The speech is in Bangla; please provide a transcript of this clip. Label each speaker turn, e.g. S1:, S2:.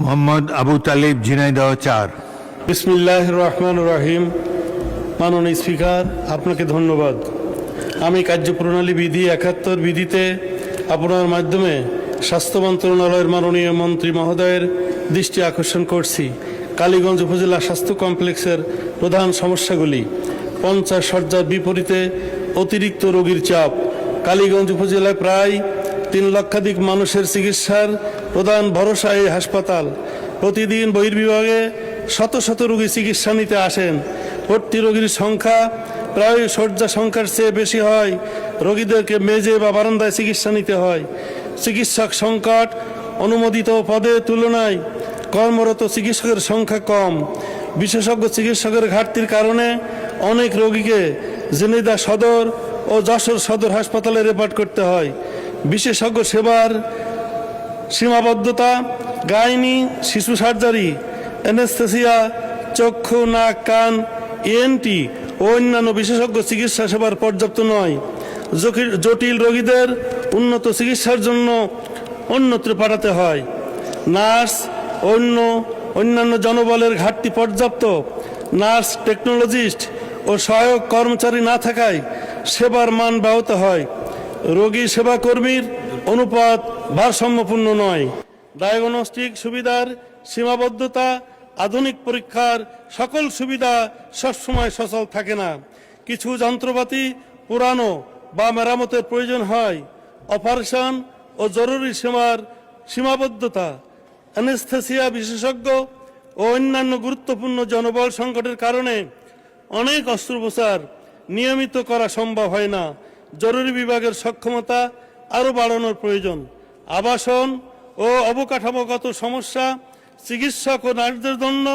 S1: মোহাম্মদ আবু তালিব, ঝিনাইদহ 4।
S2: বিসমিল্লাহির রহমানির রহিম। মাননীয় স্পিকার, আপনাকে ধন্যবাদ। আমি কার্যপ্রণালী বিধি 71 বিধিতে আপনার মাধ্যমে স্বাস্থ্য মন্ত্রণালয়ের মাননীয় মন্ত্রী মহোদয়ের দৃষ্টি আকর্ষণ করছি। কালীগঞ্জ উপজেলা স্বাস্থ্য কমপ্লেক্সের প্রধান সমস্যাগুলি: 50 শয্যার বিপরীতে অতিরিক্ত রোগীর চাপ। কালীগঞ্জ উপজেলায় প্রায় 3 লক্ষাধিক মানুষের চিকিৎসার প্রধান ভরসা এই হাসপাতাল। প্রতিদিন বহির্বিভাগে শত শত রোগী চিকিৎসা নিতে আসেন। ভর্তি রোগীর সংখ্যা প্রায় শয্যা সংখ্যার চেয়ে বেশি হয়। রোগীদেরকে মেঝে বা বারান্দায় চিকিৎসা নিতে হয়। চিকিৎসক সংকট, অনুমোদিত পদের তুলনায় কর্মরত চিকিৎসকের সংখ্যা কম। বিশেষজ্ঞ চিকিৎসকের ঘাটতির কারণে অনেক রোগীকে ঝিনাইদহ সদর ও যশোর সদর হাসপাতালে রেফার করতে হয়। বিশেষজ্ঞ সেবার সীমাবদ্ধতা, গাইনি, শিশু সার্জারি, অ্যানেস্থেসিয়া, চক্ষু, নাক, কান, ENT ও অন্যান্য বিশেষজ্ঞ চিকিৎসা সেবার পর্যাপ্ত নয়। জটিল রোগীদের উন্নত চিকিৎসার জন্য অন্যত্র পাঠাতে হয়। নার্স অন্যান্য জনবলের ঘাটতি পর্যাপ্ত। নার্স, টেকনোলজিস্ট ও সহায়ক কর্মচারী না থাকায় সেবার মান ব্যাহত হয়। রোগী সেবা কর্মীর অনুপাত ভারসাম্যপূর্ণ নয়। ডায়াগনস্টিক সুবিধার সীমাবদ্ধতা, আধুনিক পরীক্ষার সকল সুবিধা সবসময় সচল থাকে না। কিছু যন্ত্রপাতি পুরানো বা মেরামতের প্রয়োজন হয়। অপারেশন ও জরুরি সেবার সীমাবদ্ধতা, অ্যানেস্থেসিয়া বিশেষজ্ঞ ও অন্যান্য গুরুত্বপূর্ণ জনবল সংকটের কারণে অনেক অস্ত্রোপচার নিয়মিত করা সম্ভব হয় না। জরুরি বিভাগের সক্ষমতা আরও বাড়ানোর প্রয়োজন। আবাসন ও অবকাঠামোগত সমস্যা চিকিৎসক ও নার্সদের জন্য